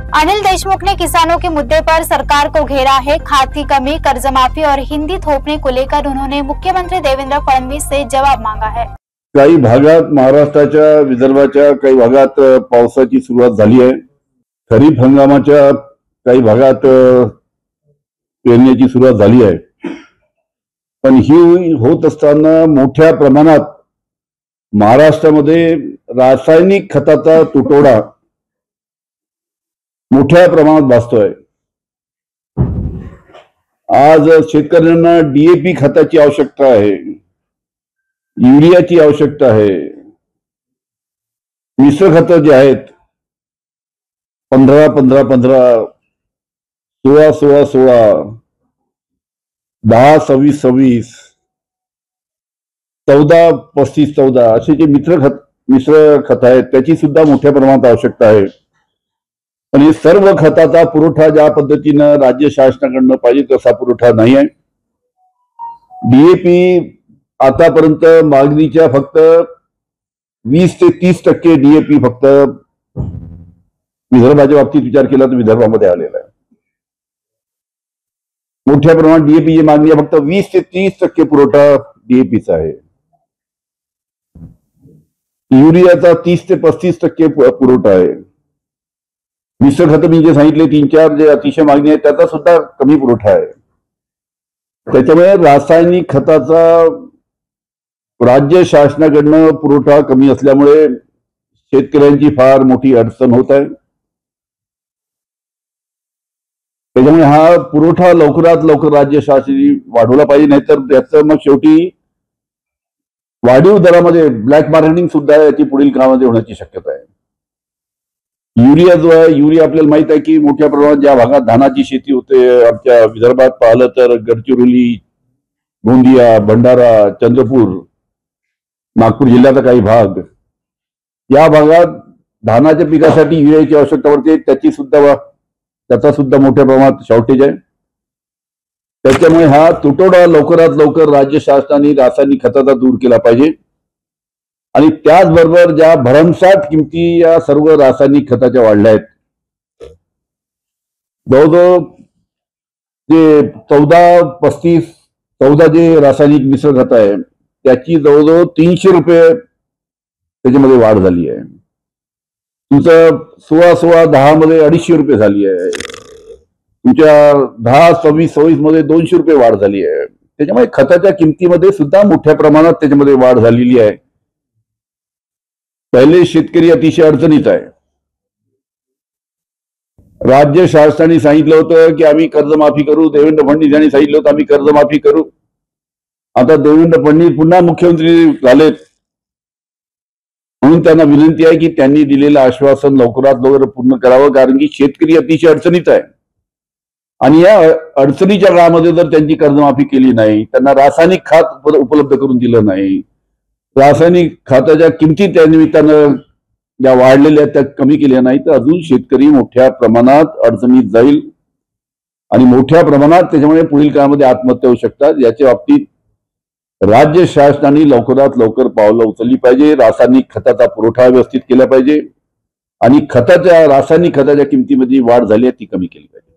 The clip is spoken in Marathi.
अनिल देशमुख ने किसानों के मुद्दे पर सरकार को घेरा है। खाद की कमी, कर्ज माफी और हिंदी थोपने को लेकर उन्होंने मुख्यमंत्री देवेंद्र फडणवीस से जवाब मांगा है। काही भागात महाराष्ट्राच्या, विदर्भाच्या काही भागात पावसाची सुरुवात झाली आहे। खरीप हंगामाच्या काही भागात पेरण्याची सुरुवात झाली आहे, पण ही होत असताना मोठ्या प्रमाणात महाराष्ट्रामध्ये रासायनिक खताचा तुटवडा मोठ्या प्रमाणात भासतोय। आज शेतकऱ्यांना डीएपी खताची आवश्यकता आहे, युरियाची आवश्यकता आहे। मिश्र खतं जे आहेत 15-15-15, 16-16-16, 10-26-26, 14-35-14 असे जे मिश्र खत आहेत त्याची सुद्धा मोठ्या प्रमाणात आवश्यकता आहे। पण हे सर्व खताचा पुरवठा ज्या पद्धतीनं राज्य शासनाकडनं पाहिजे तसा पुरवठा नाही आहे। डीएपी आतापर्यंत मागणीच्या फक्त 20 ते 30% डीएपी फक्त विदर्भाच्या बाबतीत विचार केला तर विदर्भामध्ये आलेला आहे। मोठ्या प्रमाणात डीएपीची मागणी फक्त 20 ते 30% पुरवठा डीएपीचा आहे। युरियाचा 30 ते 35% पुरवठा आहे। मिश्र खत मी जे सांगितले 3-4 जे अतिशय मागणी आहे त्याचा सुद्धा कमी पुरवठा आहे। त्याच्यामुळे रासायनिक खताचा राज्य शासनाकडनं पुरवठा कमी असल्यामुळे शेतकऱ्यांची फार मोठी अडचण होत आहे। त्याच्यामुळे हा पुरवठा लवकरात लवकर राज्य शासनाने वाढवला पाहिजे, नाहीतर त्याचं मग शेवटी वाढीव दरामध्ये ब्लॅक मार्केटिंग सुद्धा याची पुढील काळामध्ये होण्याची शक्यता आहे। युरिया जो आहे, युरिया आपल्याला माहित आहे की मोठ्या प्रमाणात ज्या भागात धानाची शेती होते, आमच्या विदर्भात पाहिलं तर गडचिरोली, गोंदिया, भंडारा, चंद्रपूर, नागपूर जिल्ह्याचा काही भाग, या भागात धानाच्या पिकासाठी युरियाची आवश्यकता पडते। त्याचा सुद्धा मोठ्या प्रमाणात शॉर्टेज आहे। त्याच्यामुळे हा तुटवडा लवकरात लवकर राज्य शासनाने रासायनिक खताचा दूर केला पाहिजे। आणि त्याचबरोबर ज्या भरमसाठ किमती या सर्व रासायनिक खताच्या वाढल्या आहेत, जवळजवळ जे 14-35-14 जे रासायनिक मिश्र खत आहे त्याची जवळजवळ 300 रुपये त्याच्यामध्ये वाढ झाली आहे। तुमचं 16-16-10 मध्ये 250 रुपये झाली आहे। तुमच्या 10-26-26 मध्ये 200 रुपये वाढ झाली आहे। त्याच्यामुळे खताच्या किमतीमध्ये सुद्धा मोठ्या प्रमाणात त्याच्यामध्ये वाढ झालेली आहे। पहिले शेतकरी अतिशय अडचणीत आहे। राज्य शासनाने सांगितलं होतं की आम्ही कर्जमाफी करू, देवेंद्र फडणवीस यांनी सांगितलं होतं आम्ही कर्जमाफी करू। आता देवेंद्र फडणवीस पुन्हा मुख्यमंत्री झालेत, म्हणून त्यांना विनंती आहे की त्यांनी दिलेलं आश्वासन लवकरात लवकर पूर्ण करावं, कारण की शेतकरी अतिशय अडचणीत आहे। आणि या अडचणीच्या काळामध्ये जर त्यांची कर्जमाफी केली नाही, त्यांना रासायनिक खत उपलब्ध करून दिलं नाही, रासायनिक खताच्या किमती त्या निमित्तानं ज्या वाढलेल्या त्या कमी केल्या नाही, तर अजून शेतकरी मोठ्या प्रमाणात अडचणीत जाईल आणि मोठ्या प्रमाणात त्याच्यामुळे पुढील काळामध्ये आत्महत्या होऊ शकतात। याच्या बाबतीत राज्य शासनाने लवकरात लवकर पावलं उचलली पाहिजे। रासायनिक खताचा पुरवठा व्यवस्थित केला पाहिजे आणि रासायनिक खताच्या किमतीमध्ये वाढ झाली आहे ती कमी केली पाहिजे।